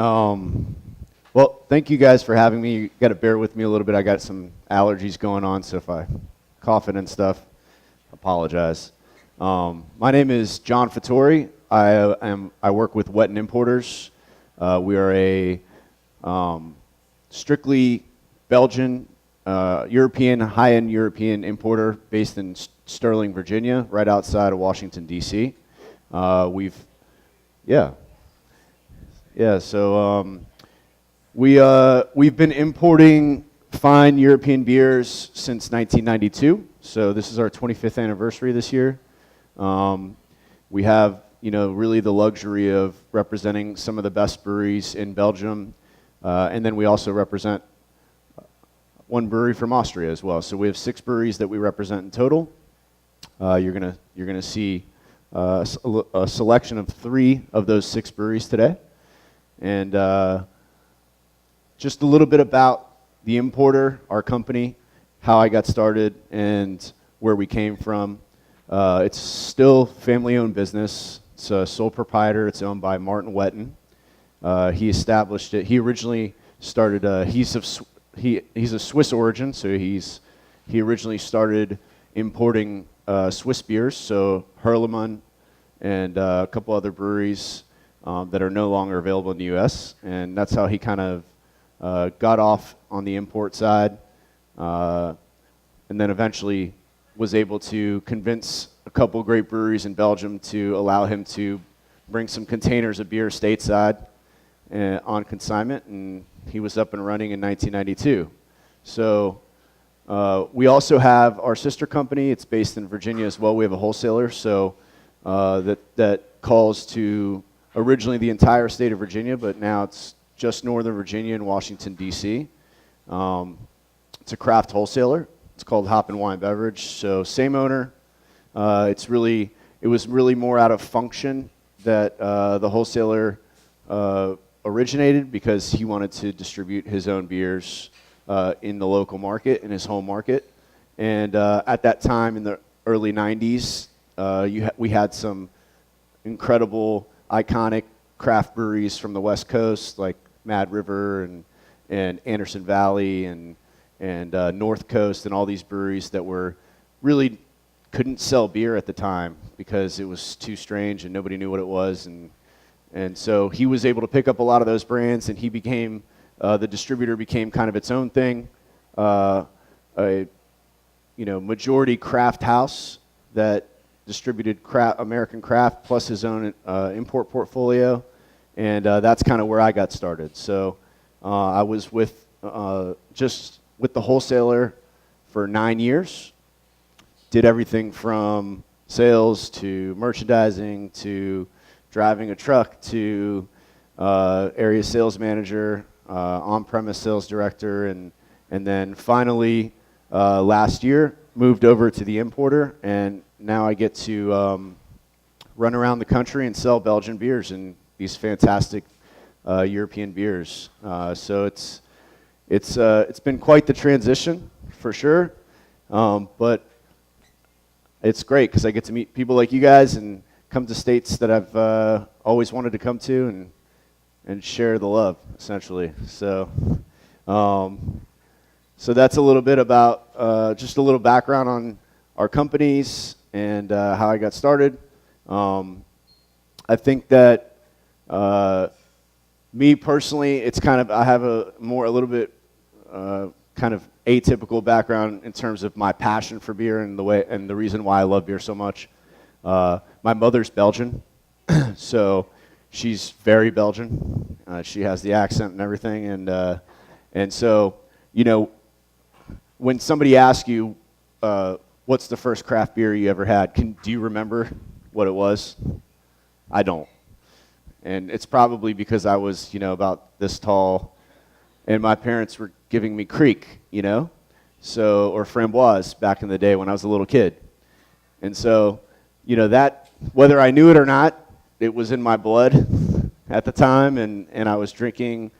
Um, well, thank you guys for having me. You got to bear with me a little bit. I got some allergies going on, so if I coughing and stuff, apologize. My name is John Fetori. I work with Wetten Imports. We are a strictly Belgian, European, high-end European importer based in Sterling, Virginia, right outside of Washington, D.C. We've been importing fine European beers since 1992. So this is our 25th anniversary this year. We have, really the luxury of representing some of the best breweries in Belgium, and then we also represent one brewery from Austria as well. So we have 6 breweries that we represent in total. You're gonna see a selection of 3 of those 6 breweries today, and just a little bit about the importer, our company, how I got started, and where we came from. It's still family-owned business. It's a sole proprietor. It's owned by Martin Wetten. He established it. He originally started. He's of Swiss origin, so he originally started importing Swiss beers. So Hurlemann and a couple other breweries that are no longer available in the U.S. And that's how he kind of got off on the import side, and then eventually was able to convince a couple great breweries in Belgium to allow him to bring some containers of beer stateside on consignment, and he was up and running in 1992. So we also have our sister company. It's based in Virginia as well. We have a wholesaler, so that calls to originally the entire state of Virginia, but now it's just Northern Virginia and Washington, D.C. It's a craft wholesaler. It's called Hop and Wine Beverage. So same owner. It was really more out of function that the wholesaler originated, because he wanted to distribute his own beers in the local market, in his home market. And at that time, in the early 90s, we had some incredible, iconic craft breweries from the West Coast, like Mad River and Anderson Valley and North Coast, and all these breweries that were really couldn't sell beer at the time because it was too strange and nobody knew what it was. And so he was able to pick up a lot of those brands, and he became, the distributor became kind of its own thing, a majority craft house that distributed American craft plus his own import portfolio, and that's kind of where I got started. So I was just with the wholesaler for 9 years, did everything from sales to merchandising to driving a truck to area sales manager, on-premise sales director, and then finally last year moved over to the importer, and now I get to run around the country and sell Belgian beers and these fantastic European beers. So it's been quite the transition for sure, but it's great because I get to meet people like you guys and come to states that I've always wanted to come to and share the love, essentially. So that's a little bit about just a little background on our companies and how I got started. I think that me personally, it's kind of, I have a little bit kind of atypical background in terms of my passion for beer and the reason why I love beer so much. My mother's Belgian, so she's very Belgian. She has the accent and everything, and so when somebody asks you what's the first craft beer you ever had, do you remember what it was? I don't, and it's probably because I was about this tall, and my parents were giving me Creek, or Framboise back in the day when I was a little kid. And so, that, whether I knew it or not, it was in my blood at the time, and I was drinking,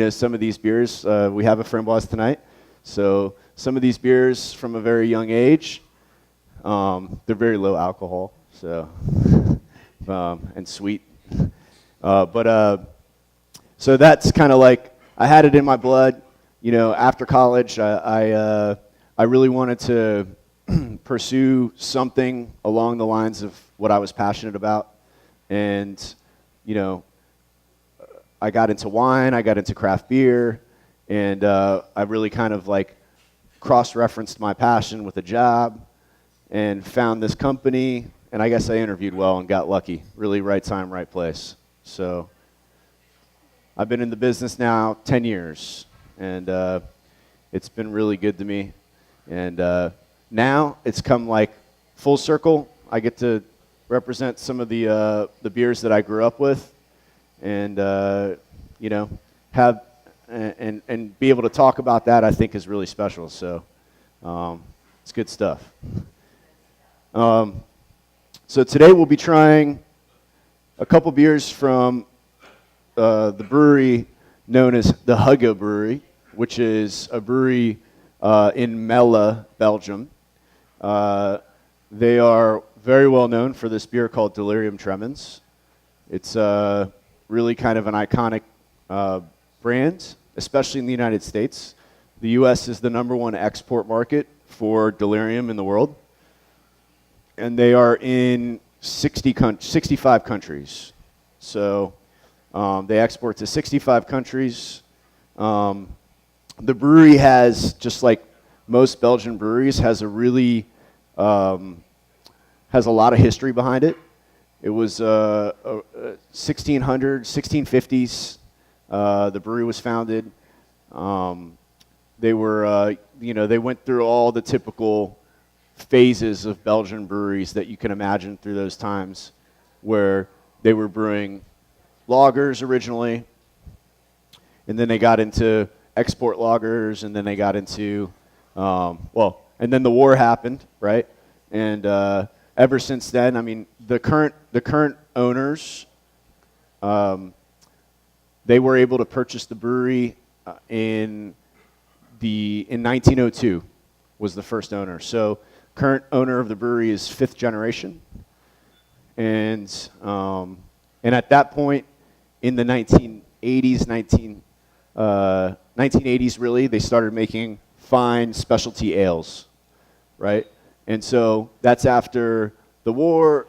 some of these beers. We have a Framboise tonight. So some of these beers from a very young age, they're very low alcohol, so and sweet. So that's kind of like, I had it in my blood. After college, I really wanted to pursue something along the lines of what I was passionate about. And, I got into wine, I got into craft beer, and I really kind of like cross-referenced my passion with a job and found this company, and I guess I interviewed well and got lucky. Really right time, right place. So I've been in the business now 10 years, and it's been really good to me. And now it's come like full circle. I get to represent some of the beers that I grew up with, and have and be able to talk about that, I think, is really special. So it's good stuff. So today we'll be trying a couple beers from the brewery known as the Huggo Brewery, which is a brewery in Melle, Belgium. They are very well known for this beer called Delirium Tremens. It's really kind of an iconic brand, especially in the United States. The U.S. is the #1 export market for Delirium in the world. And they are in 65 countries. So they export to 65 countries. The brewery has, just like most Belgian breweries, has a really has a lot of history behind it. It was 1650s. The brewery was founded. They were, they went through all the typical phases of Belgian breweries that you can imagine through those times, where they were brewing lagers originally, and then they got into export lagers, and then they got into, and then the war happened, right? And ever since then, I mean, the current owners, they were able to purchase the brewery in 1902 was the first owner. So current owner of the brewery is 5th generation, and at that point in the 1980s really, they started making fine specialty ales, right? And so that's after the war,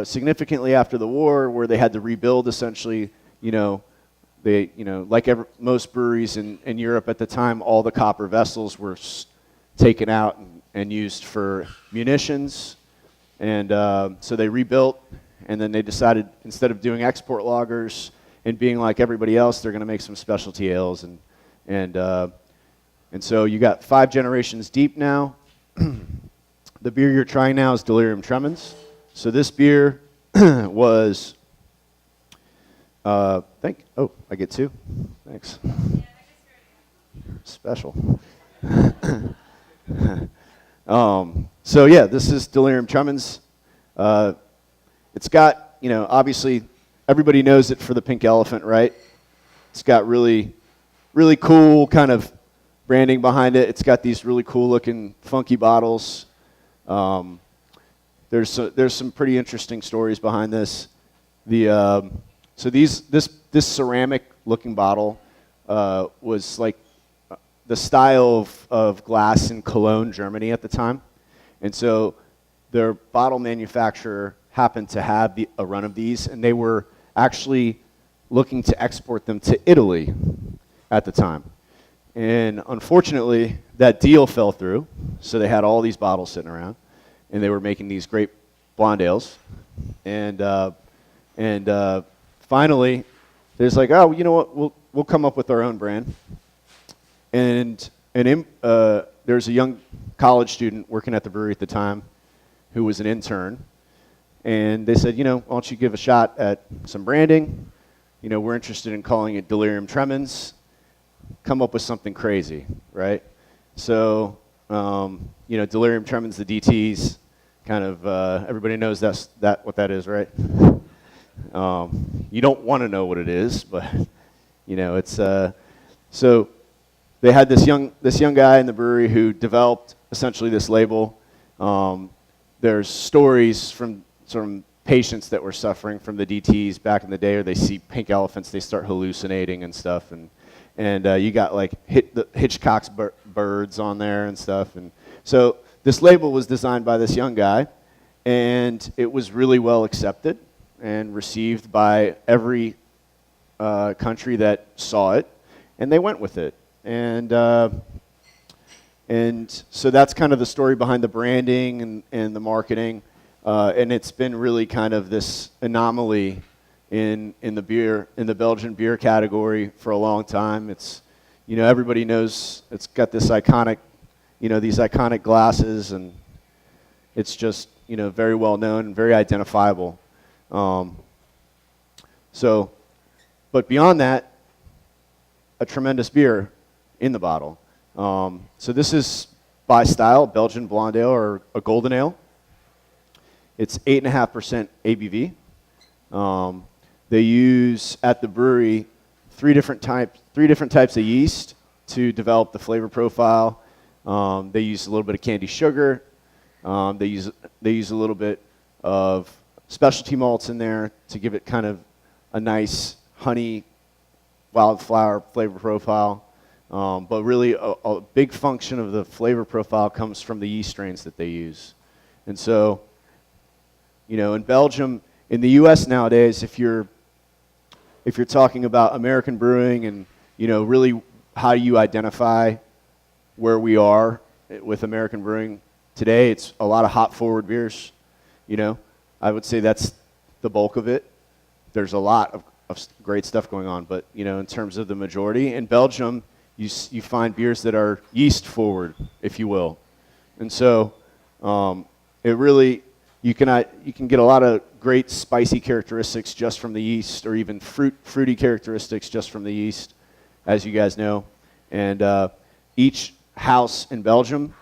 significantly after the war, where they had to rebuild essentially. They, like most breweries in Europe at the time, all the copper vessels were taken out and used for munitions, and so they rebuilt, and then they decided, instead of doing export lagers and being like everybody else, they're going to make some specialty ales, and so you got 5 generations deep now. The beer you're trying now is Delirium Tremens. So this beer was, I get 2. Thanks. Special. So yeah, this is Delirium Tremens. It's got, obviously everybody knows it for the pink elephant, right? It's got really, really cool kind of branding behind it. It's got these really cool looking funky bottles. There's some pretty interesting stories behind this. So this ceramic looking bottle was like the style of glass in Cologne, Germany at the time. And so their bottle manufacturer happened to have a run of these, and they were actually looking to export them to Italy at the time. And unfortunately, that deal fell through, so they had all these bottles sitting around, and they were making these great blonde ales. And finally, there's like, oh, you know what, we'll come up with our own brand. And there's a young college student working at the brewery at the time who was an intern, and they said, why don't you give a shot at some branding? We're interested in calling it Delirium Tremens. Come up with something crazy, right? So, Delirium Tremens, the DTs, kind of everybody knows what that is, right? You don't want to know what it is, but it's so they had this young guy in the brewery who developed essentially this label. There's stories from patients that were suffering from the DTs back in the day, or they see pink elephants, they start hallucinating and stuff, and you got like Hitchcock's birds on there and stuff, and so this label was designed by this young guy, and it was really well accepted and received by every country that saw it, and they went with it, and so that's kind of the story behind the branding and the marketing. And it's been really kind of this anomaly in the Belgian beer category for a long time. It's, everybody knows it's got this iconic, these iconic glasses, and it's just, very well known and very identifiable. But beyond that, a tremendous beer in the bottle. So this is by style, Belgian blonde ale or a golden ale. It's 8.5% ABV. They use at the brewery three different types of yeast to develop the flavor profile. They use a little bit of candy sugar. They use a little bit of specialty malts in there to give it kind of a nice honey wildflower flavor profile. But really a big function of the flavor profile comes from the yeast strains that they use. And so, in Belgium, in the U.S. nowadays, if you're talking about American brewing and, really how you identify where we are with American brewing today, it's a lot of hop forward beers. I would say that's the bulk of it. There's a lot of great stuff going on, but, in terms of the majority, in Belgium, you find beers that are yeast forward, if you will. And so it really, you can get a lot of great spicy characteristics just from the yeast, or even fruity characteristics just from the yeast, as you guys know. And each house in Belgium,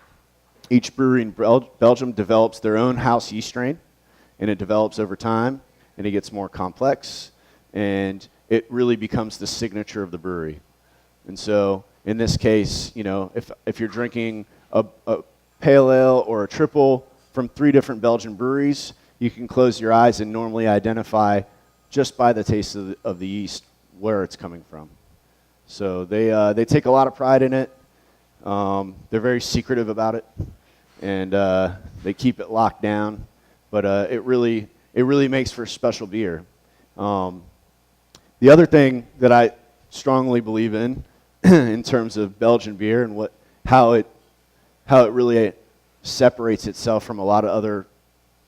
each brewery in Belgium develops their own house yeast strain, and it develops over time, and it gets more complex, and it really becomes the signature of the brewery. And so in this case, if you're drinking a pale ale or a triple from 3 different Belgian breweries, you can close your eyes and normally identify just by the taste of the yeast where it's coming from. So they take a lot of pride in it. They're very secretive about it, and they keep it locked down. But it really makes for a special beer. The other thing that I strongly believe in terms of Belgian beer and how it really separates itself from a lot of other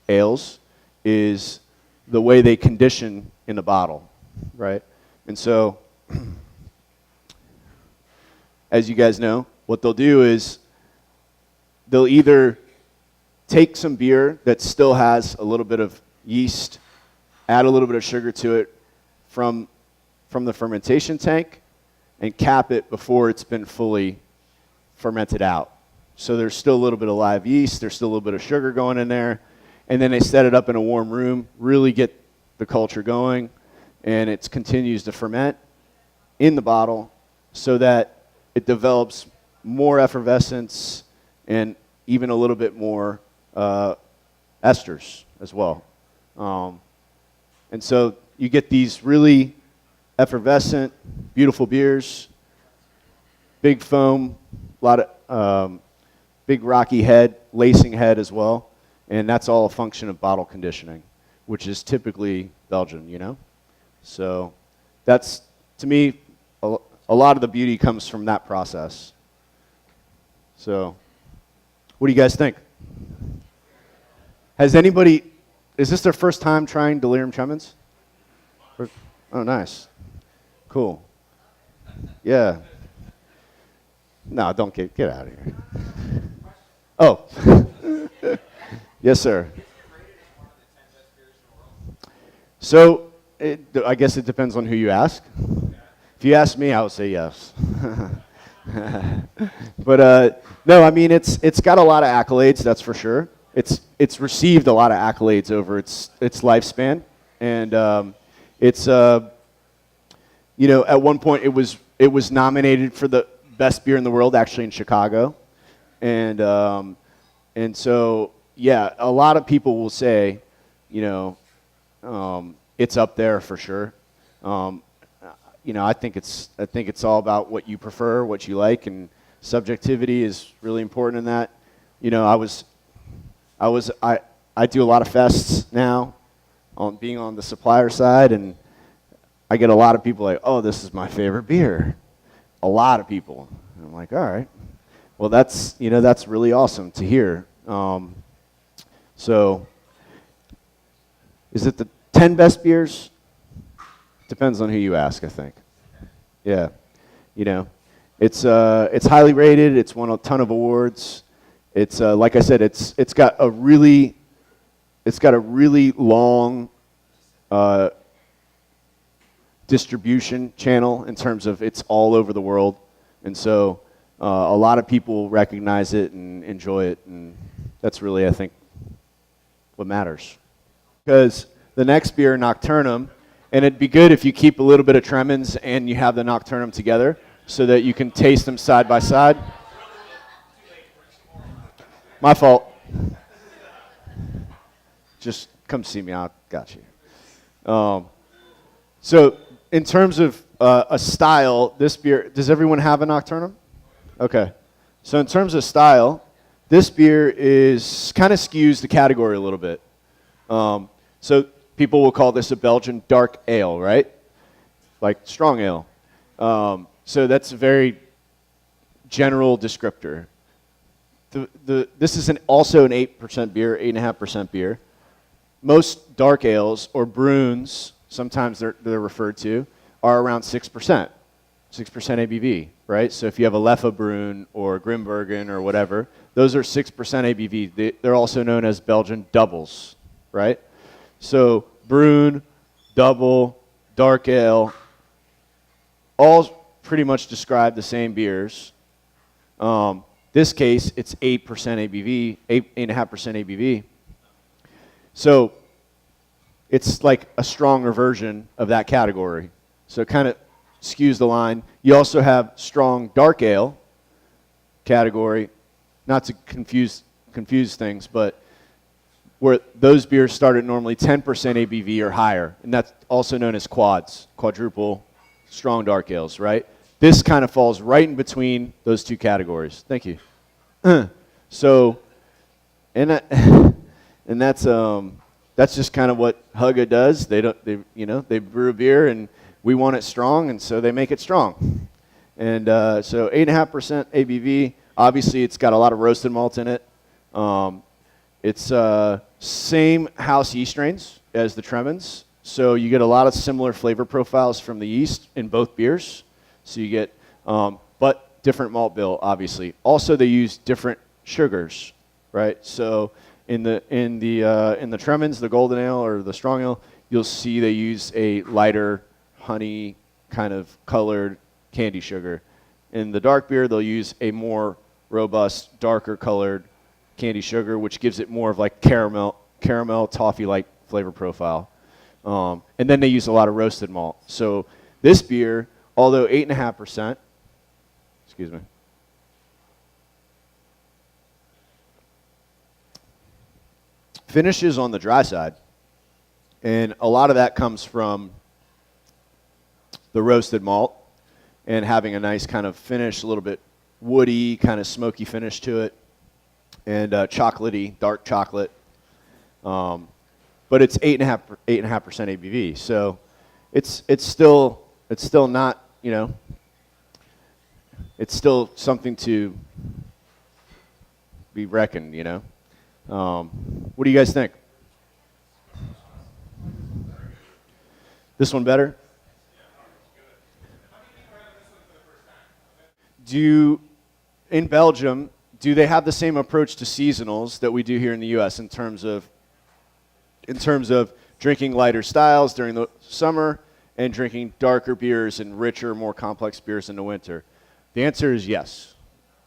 ales is the way they condition in the bottle, right? And so, as you guys know, what they'll do is they'll either take some beer that still has a little bit of yeast, add a little bit of sugar to it from the fermentation tank, and cap it before it's been fully fermented out. So there's still a little bit of live yeast, there's still a little bit of sugar going in there, and then they set it up in a warm room, really get the culture going, and it continues to ferment in the bottle so that it develops more effervescence and even a little bit more esters as well. And so you get these really effervescent, beautiful beers, big foam, a lot of big rocky head, lacing head as well, and that's all a function of bottle conditioning, which is typically Belgian, So that's, to me, a lot of the beauty comes from that process. So what do you guys think? Is this their first time trying Delirium Tremens? Oh, nice. Cool. Yeah. No, don't get out of here. Oh. Yes, sir. So, I guess it depends on who you ask. If you ask me, I would say yes. But no, I mean it's got a lot of accolades, that's for sure. It's received a lot of accolades over its lifespan, and it's at one point it was nominated for the best beer in the world, actually, in Chicago, and so yeah, a lot of people will say, it's up there for sure. I think it's all about what you prefer, what you like, and subjectivity is really important in that. I do a lot of fests now, on being on the supplier side, and I get a lot of people like, "Oh, this is my favorite beer." A lot of people. And I'm like, all right. Well, that's really awesome to hear. So, is it the 10 best beers? Depends on who you ask, I think. Yeah, it's highly rated. It's won a ton of awards. It's like I said, it's got a really long distribution channel in terms of it's all over the world, and so a lot of people recognize it and enjoy it, and that's really, I think, what matters. Because the next beer, Nocturnum, and it'd be good if you keep a little bit of Tremens and you have the Nocturnum together so that you can taste them side by side. My fault. Just come see me, I got you. So in terms of a style, this beer, does everyone have a Nocturnum? Okay. So in terms of style, this beer is kind of skews the category a little bit. So people will call this a Belgian dark ale, right? Like strong ale. So that's a very general descriptor. This is also an 8% beer, 8.5% beer. Most dark ales or bruns, sometimes they're referred to, are around 6%, 6% ABV, right? So if you have a Leffe Brun or Grimbergen or whatever, those are 6% ABV. They're also known as Belgian doubles, right? So Brun, double, dark ale, all pretty much describe the same beers. This case, it's 8% ABV, 8.5% ABV. So it's like a stronger version of that category. So it kind of skews the line. You also have strong dark ale category, not to confuse things, but where those beers start at normally 10% ABV or higher, and that's also known as quads, quadruple strong dark ales, right? This kind of falls right in between those two categories. Thank you. So, and that's just kind of what Hugga does. They brew a beer and we want it strong, and so they make it strong. And so 8.5% ABV. Obviously, it's got a lot of roasted malt in it. It's same house yeast strains as the Tremens, so you get a lot of similar flavor profiles from the yeast in both beers. So you get, but different malt bill, obviously. Also, they use different sugars, right? So in the Tremens, the golden ale or the strong ale, you'll see they use a lighter honey kind of colored candy sugar. In the dark beer, they'll use a more robust, darker colored candy sugar, which gives it more of like caramel toffee-like flavor profile. And then they use a lot of roasted malt. So this beer, although 8.5%, excuse me, finishes on the dry side. And a lot of that comes from the roasted malt and having a nice kind of finish, a little bit woody, kind of smoky finish to it, and chocolatey, dark chocolate. But it's 8.5% ABV, so it's still not, it's still something to be reckoned, What do you guys think? This one better? In Belgium, do they have the same approach to seasonals that we do here in the U.S. in terms of drinking lighter styles during the summer and drinking darker beers and richer, more complex beers in the winter? The answer is yes,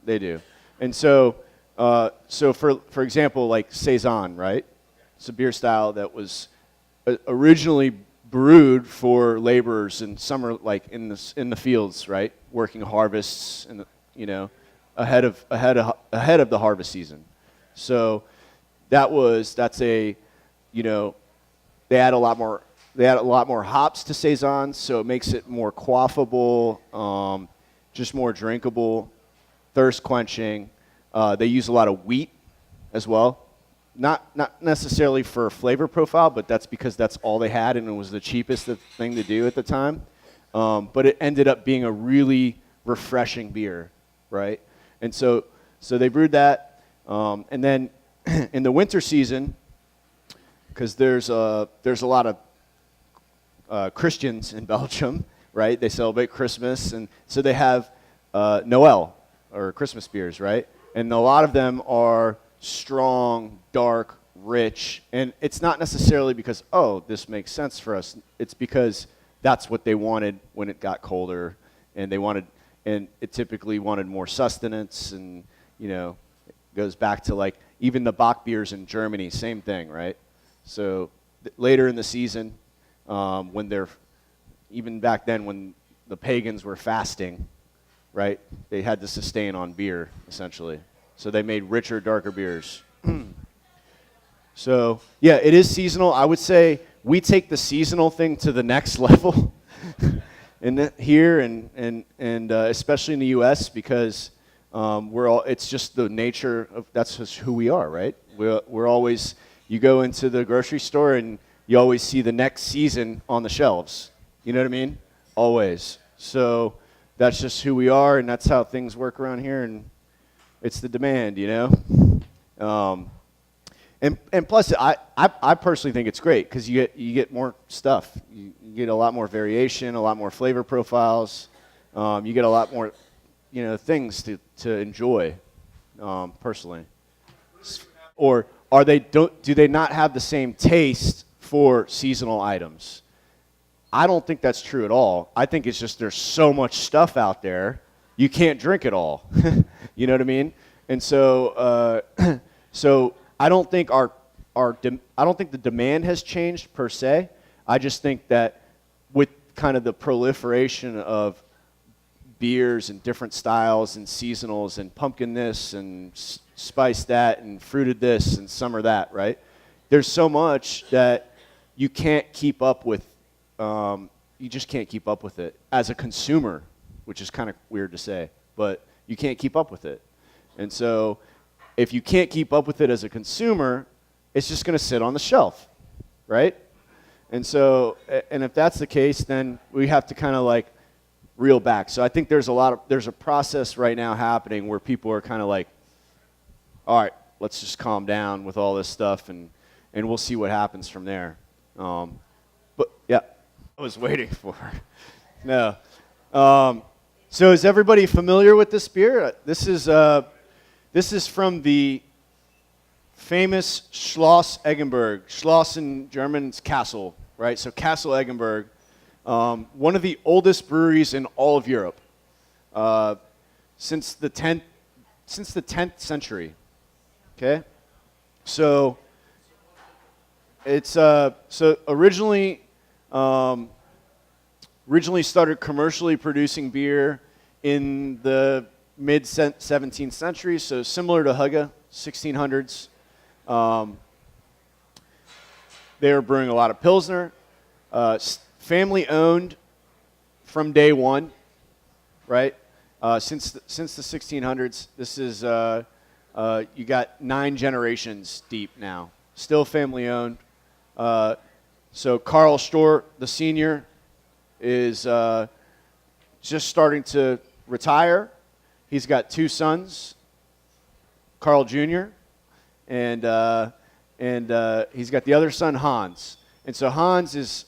they do. And so for example, like Saison, right? It's a beer style that was originally brewed for laborers in summer, like in the fields, right? Working harvests and ahead of the harvest season. So that's a they add a lot more hops to saisons, so it makes it more quaffable, just more drinkable, thirst quenching. They use a lot of wheat as well. Not necessarily for flavor profile, but that's because that's all they had and it was the cheapest thing to do at the time. But it ended up being a really refreshing beer, right? And so they brewed that, and then in the winter season, because there's a lot of Christians in Belgium, right? They celebrate Christmas, and so they have Noel or Christmas beers, right? And a lot of them are strong, dark, rich, and it's not necessarily because, oh, this makes sense for us. It's because that's what they wanted when it got colder, and it typically wanted more sustenance, and it goes back to like even the Bock beers in Germany, same thing, right? So later in the season, even back then when the pagans were fasting, right, they had to sustain on beer essentially. So they made richer, darker beers. So yeah, it is seasonal. I would say we take the seasonal thing to the next level here and especially in the U.S. because it's just the nature of that's just who we are, right? We're always, you go into the grocery store and you always see the next season on the shelves. You know what I mean? Always. So that's just who we are, and that's how things work around here, and it's the demand, And plus, I personally think it's great because you get more stuff. You get a lot more variation, a lot more flavor profiles. You get a lot more, things to enjoy, personally. Or do they not have the same taste for seasonal items? I don't think that's true at all. I think it's just there's so much stuff out there, you can't drink it all. You know what I mean? And so, I don't think I don't think the demand has changed per se. I just think that with kind of the proliferation of beers and different styles and seasonals and pumpkin this and spice that and fruited this and summer that, right? There's so much that you can't keep up with. You just can't keep up with it as a consumer, which is kind of weird to say, but you can't keep up with it. And so if you can't keep up with it as a consumer, it's just going to sit on the shelf, right? And so, and if that's the case, then we have to kind of like reel back. So I think there's a process right now happening where people are kind of like, all right, let's just calm down with all this stuff, and we'll see what happens from there. But yeah, I was waiting for her. No. So is everybody familiar with this beer? This is from the famous Schloss Eggenberg. Schloss in German is castle, right? So Castle Eggenberg, one of the oldest breweries in all of Europe, since the 10th century. Okay, so it's originally started commercially producing beer in the mid 17th century, so similar to Hugge, 1600s. They were brewing a lot of Pilsner. Family owned from day one, right? Since the 1600s, this is you got 9 generations deep now. Still family owned. So Karl Storr, the senior, is just starting to retire. He's got 2 sons, Carl Jr., and he's got the other son, Hans. And so Hans is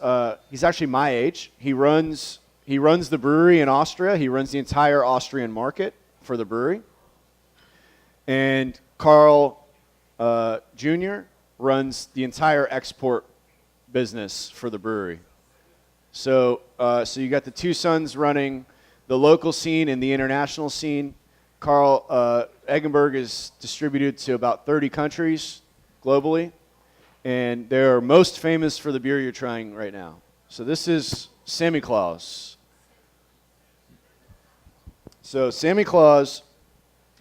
he's actually my age. He runs the brewery in Austria. He runs the entire Austrian market for the brewery. And Carl Jr. runs the entire export business for the brewery. So you got the 2 sons running the local scene and the international scene. Carl Eggenberg is distributed to about 30 countries globally, and they're most famous for the beer you're trying right now. So this is Samiclaus. So Samiclaus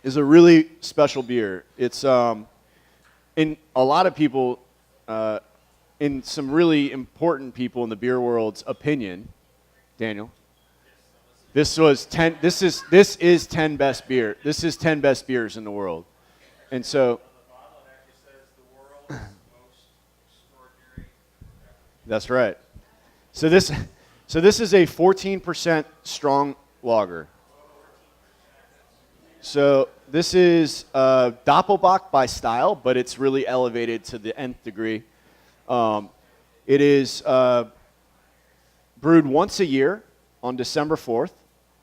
is a really special beer. It's in a lot of people in in some really important people in the beer world's opinion, Daniel, this is 10 best beer. This is 10 best beers in the world. And so that's right. So this is a 14% strong lager. So this is Doppelbock by style, but it's really elevated to the nth degree. It is brewed once a year on December 4th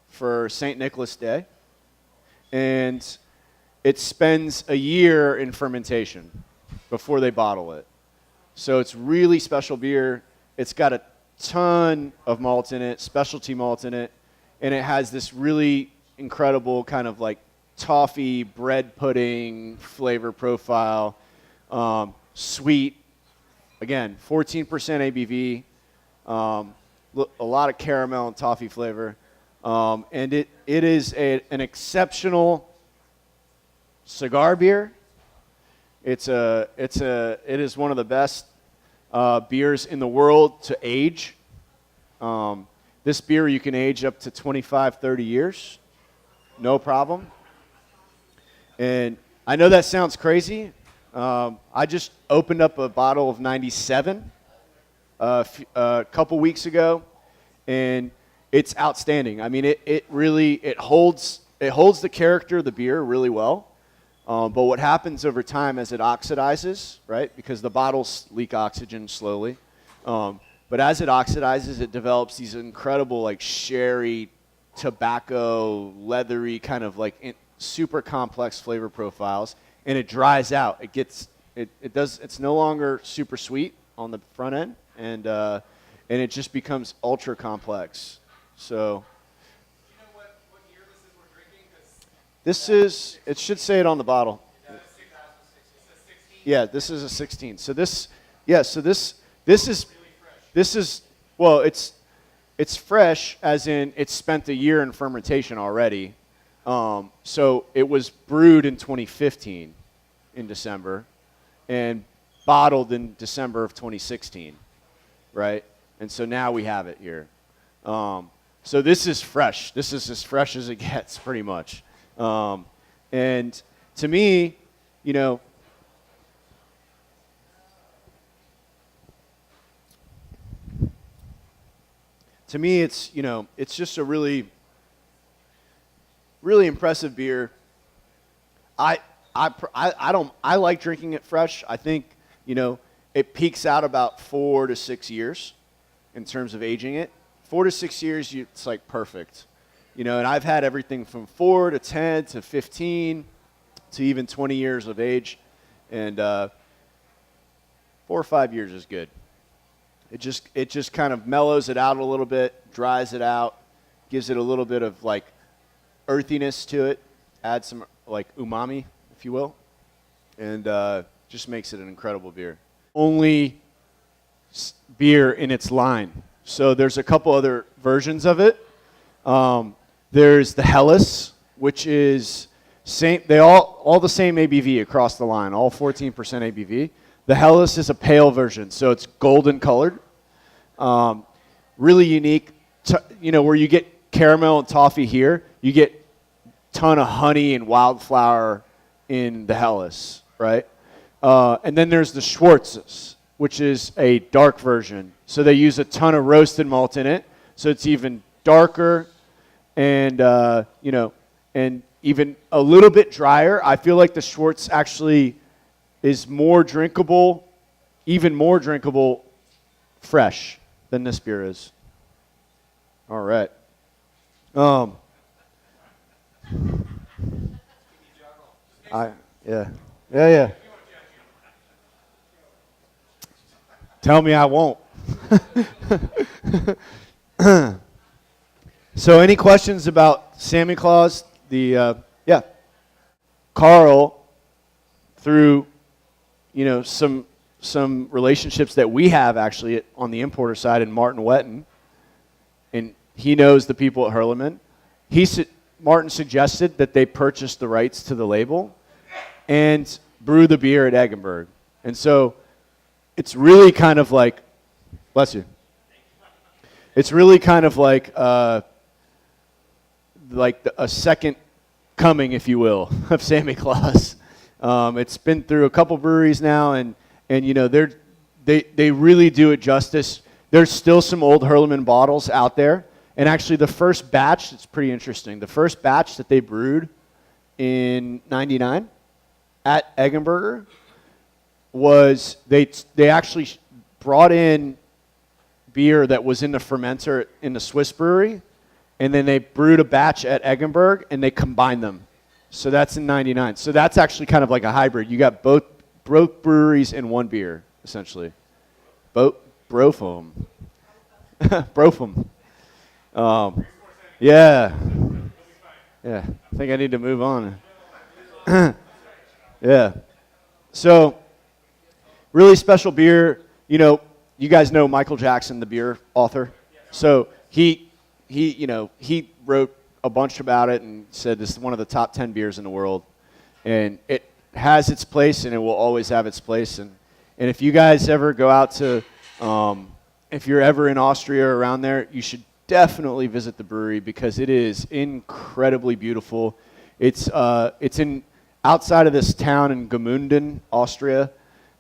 for St. Nicholas Day, and it spends a year in fermentation before they bottle it. So it's really special beer. It's got a ton of malt in it, specialty malt in it, and it has this really incredible kind of like toffee bread pudding flavor profile, sweet. Again, 14% ABV, a lot of caramel and toffee flavor, and it is an exceptional cigar beer. It is one of the best beers in the world to age. This beer you can age up to 25, 30 years, no problem. And I know that sounds crazy. I just opened up a bottle of 97 a couple weeks ago, and it's outstanding. I mean, it really holds the character of the beer really well. But what happens over time as it oxidizes, right? Because the bottles leak oxygen slowly. But as it oxidizes, it develops these incredible like sherry, tobacco, leathery kind of like super complex flavor profiles, and it dries out. It's no longer super sweet on the front end, and it just becomes ultra complex. So. Do you know what year this is we're drinking? This is, it should say it on the bottle. Yeah, this is a 16. So this is, well, it's fresh as in it's spent a year in fermentation already. So it was brewed in 2015 in December and bottled in December of 2016, right? And so now we have it here. So this is fresh. This is as fresh as it gets, pretty much. And to me, you know, it's, you know, it's just a really, really impressive beer. I like drinking it fresh. I think, you know, it peaks out about 4 to 6 years in terms of aging it. 4 to 6 years, it's like perfect. You know, and I've had everything from 4 to 10 to 15 to even 20 years of age. And 4 or 5 years is good. It just kind of mellows it out a little bit, dries it out, gives it a little bit of like earthiness to it, adds some like umami, if you will, and just makes it an incredible beer. Only beer in its line. So there's a couple other versions of it. There's the Helles, which is same. They all the same ABV across the line, all 14% ABV. The Helles is a pale version, so it's golden colored. Really unique. You know, where you get caramel and toffee here, you get ton of honey and wildflower in the Helles, right? And then there's the Schwarzes, which is a dark version. So they use a ton of roasted malt in it, so it's even darker and, you know, and even a little bit drier. I feel like the Schwartz actually is more drinkable, even more drinkable fresh than this beer is. All right. Yeah. Tell me I won't. So any questions about Samiclaus? Yeah. Carl, through, you know, some relationships that we have actually on the importer side in Martin Wetten, and he knows the people at Hurleman. Martin suggested that they purchase the rights to the label and brew the beer at Eggenberg. And so it's really kind of like, bless you. It's really kind of like a second coming, if you will, of Samiclaus. It's been through a couple breweries now, and you know they really do it justice. There's still some old Hurleman bottles out there, and actually the first batch, it's pretty interesting. The first batch that they brewed in '99 at Eggenberg was they actually brought in beer that was in the fermenter in the Swiss brewery, and then they brewed a batch at Eggenberg, and they combined them. So that's in '99. So that's actually kind of like a hybrid. You got both breweries in one beer, essentially. Brofum. Brofum. Yeah. Yeah. I think I need to move on. Yeah. So, really special beer. You know, you guys know Michael Jackson, the beer author. So he wrote a bunch about it and said this is one of the top 10 beers in the world, and it has its place and it will always have its place. And if you guys ever go out to, if you're ever in Austria or around there, you should definitely visit the brewery because it is incredibly beautiful. It's in outside of this town in Gmunden, Austria,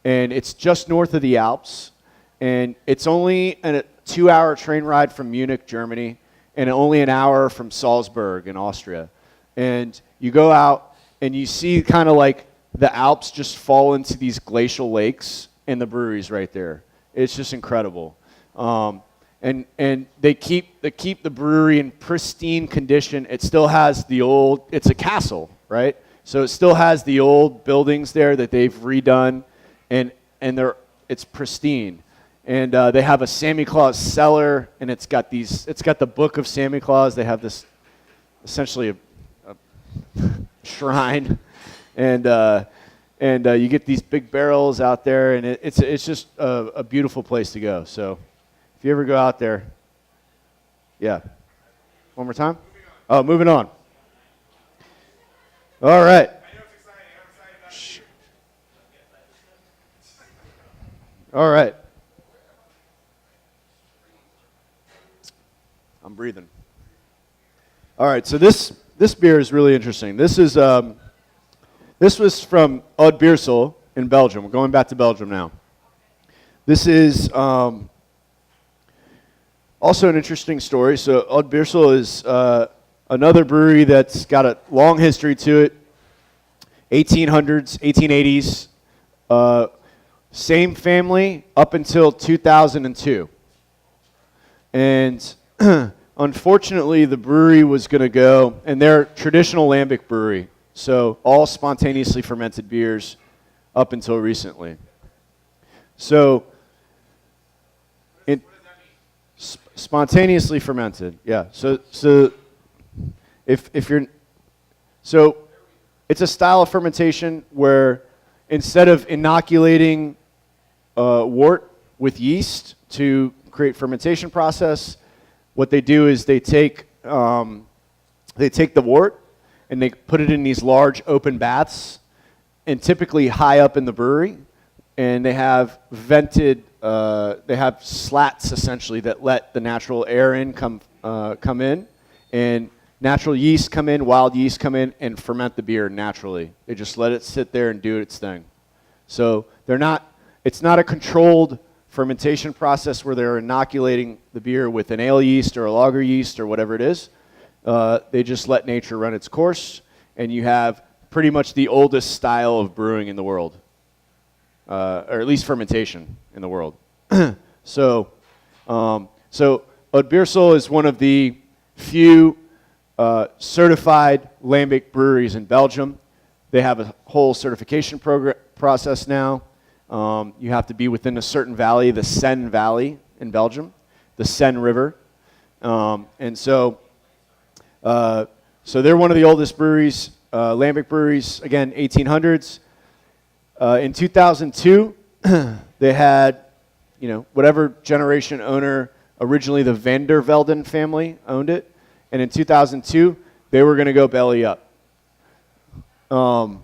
and it's just north of the Alps, and it's only a 2-hour train ride from Munich, Germany, and only an hour from Salzburg in Austria. And you go out and you see kind of like the Alps just fall into these glacial lakes, and the brewery's right there. It's just incredible. And they keep the brewery in pristine condition. It still has the old, it's a castle, right? So it still has the old buildings there that they've redone, and it's pristine. And they have a Samiclaus cellar, and it's got the book of Samiclaus. They have this, essentially a shrine, and you get these big barrels out there, and it's just a beautiful place to go. So if you ever go out there, yeah. One more time? Oh, moving on. All right. All right. I'm breathing. All right, so this beer is really interesting. This was from Beersel in Belgium. We're going back to Belgium now. This is also an interesting story. So Beersel is another brewery that's got a long history to it. 1800s, 1880s. Same family up until 2002. And unfortunately, the brewery was going to go, and they're traditional lambic brewery, so all spontaneously fermented beers up until recently. So, spontaneously fermented, yeah. So if you're, so it's a style of fermentation where instead of inoculating wort with yeast to create fermentation process, what they do is they take the wort and they put it in these large open baths, and typically high up in the brewery, and they have they have slats essentially that let the natural air come in, and natural yeast come in, wild yeast come in, and ferment the beer naturally. They just let it sit there and do its thing. So it's not a controlled fermentation process where they're inoculating the beer with an ale yeast or a lager yeast or whatever it is. They just let nature run its course, and you have pretty much the oldest style of brewing in the world, or at least fermentation in the world. So Beersel is one of the few certified lambic breweries in Belgium. They have a whole certification process now. You have to be within a certain valley, the Seine Valley in Belgium, the Seine River. And so they're one of the oldest breweries, lambic breweries, again, 1800s. In 2002, they had, whatever generation owner, originally the Van der Velden family owned it. And in 2002, they were going to go belly up. And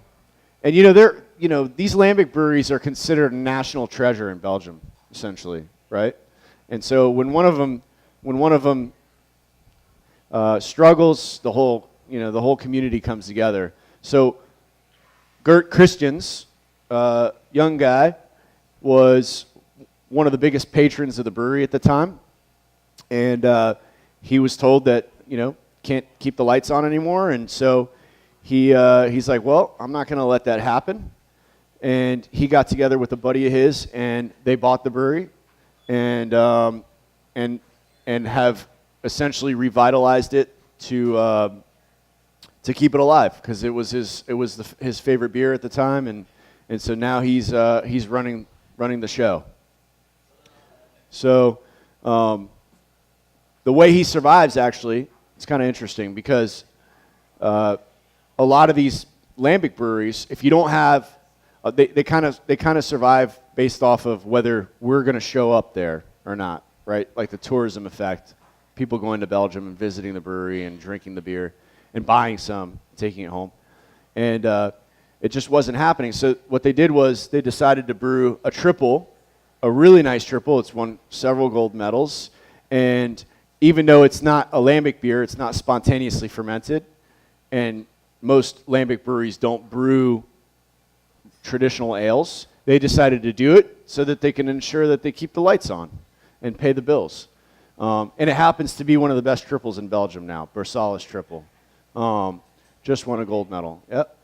these lambic breweries are considered a national treasure in Belgium, essentially, right? And so when one of them struggles, the whole community comes together. So Gert Christians, young guy, was one of the biggest patrons of the brewery at the time, and he was told that can't keep the lights on anymore, and so he's like, well, I'm not going to let that happen, and he got together with a buddy of his, and they bought the brewery, and have essentially revitalized it to keep it alive, because it was his favorite beer at the time, and so now he's running the show. So the way he survives, actually, it's kind of interesting, because a lot of these lambic breweries, if you don't have, they kind of survive based off of whether we're going to show up there or not, right? Like the tourism effect, people going to Belgium and visiting the brewery and drinking the beer and buying some, taking it home, and it just wasn't happening. So what they did was they decided to brew a triple, a really nice triple. It's won several gold medals, and even though it's not a lambic beer, it's not spontaneously fermented, and most lambic breweries don't brew traditional ales, they decided to do it so that they can ensure that they keep the lights on and pay the bills. And it happens to be one of the best triples in Belgium now, Beersel's triple. Just won a gold medal. Yep.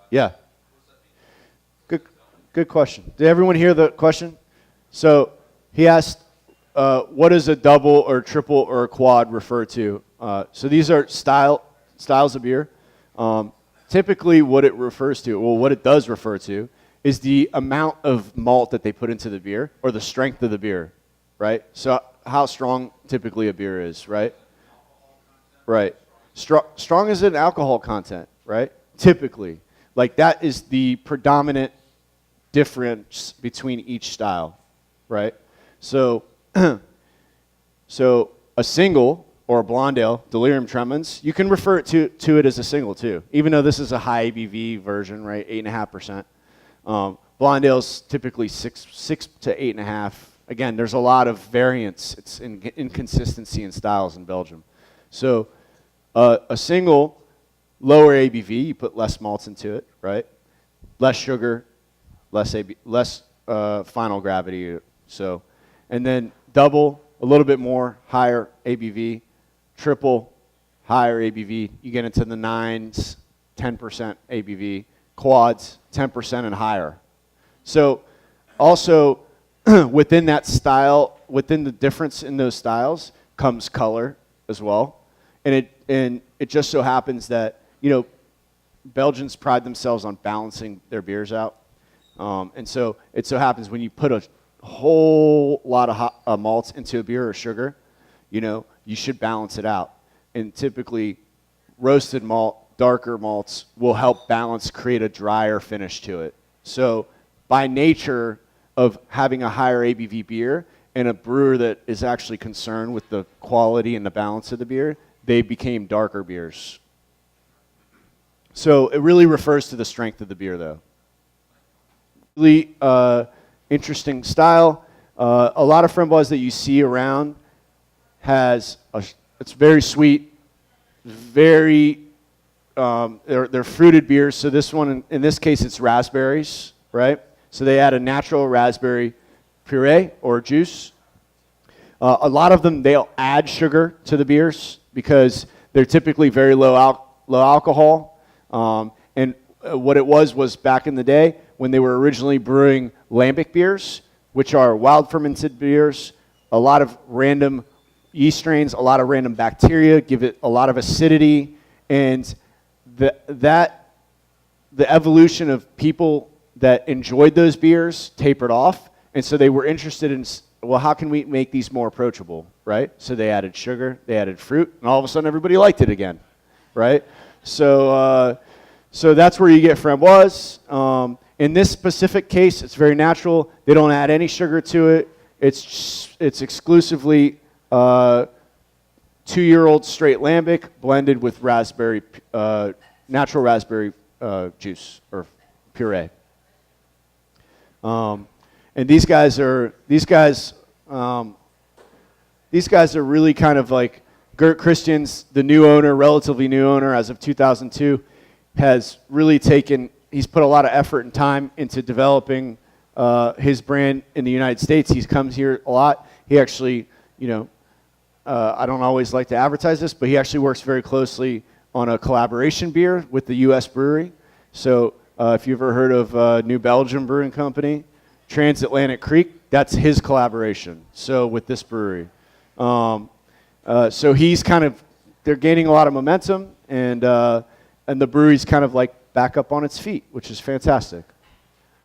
Yeah. Good question. Did everyone hear the question? So he asked, what does a double or triple or a quad refer to? So these are styles of beer. Typically what it refers to, well, what it does refer to, is the amount of malt that they put into the beer, or the strength of the beer, right? So how strong typically a beer is, right? Right. Strong is an alcohol content, right? Typically. Like that is the predominant difference between each style, right? So, so a single or a blonde ale, Delirium Tremens, you can refer it to it as a single too, even though this is a high ABV version, right? 8.5%. Blonde ale's typically 6 to 8.5. Again, there's a lot of variance. It's inconsistency in styles in Belgium. So a single, lower ABV, you put less malts into it, right? Less sugar, less final gravity. So, and then double, a little bit more, higher ABV. Triple, higher ABV. You get into the 9s, 10% ABV. Quads, 10% and higher. So, also within that style, within the difference in those styles, comes color as well. And it just so happens that Belgians pride themselves on balancing their beers out. And so it so happens when you put a whole lot of malts into a beer or sugar, you should balance it out. And typically, roasted malt, darker malts will help balance, create a drier finish to it. So by nature of having a higher ABV beer and a brewer that is actually concerned with the quality and the balance of the beer, they became darker beers. So it really refers to the strength of the beer, though. Really interesting style. A lot of Framboise that you see around it's very sweet, very, they're fruited beers. So this one, in this case, it's raspberries, right? So they add a natural raspberry puree or juice. A lot of them, they'll add sugar to the beers because they're typically very low alcohol. And what it was back in the day when they were originally brewing lambic beers, which are wild fermented beers, a lot of random yeast strains, a lot of random bacteria, give it a lot of acidity, and the evolution of people that enjoyed those beers tapered off, and so they were interested in, well, how can we make these more approachable, right? So they added sugar, they added fruit, and all of a sudden everybody liked it again, right? So that's where you get Framboise. In this specific case, it's very natural. They don't add any sugar to it. It's exclusively 2-year-old straight lambic blended with raspberry natural raspberry juice or puree. And these guys are really kind of like Gert Christian's, the new owner, relatively new owner as of 2002, has really he's put a lot of effort and time into developing his brand in the United States. He comes here a lot. He actually, I don't always like to advertise this, but he actually works very closely on a collaboration beer with the U.S. brewery. So if you've ever heard of New Belgium Brewing Company, Transatlantic Creek, that's his collaboration. So with this brewery. So he's they're gaining a lot of momentum, and the brewery's kind of like back up on its feet, which is fantastic.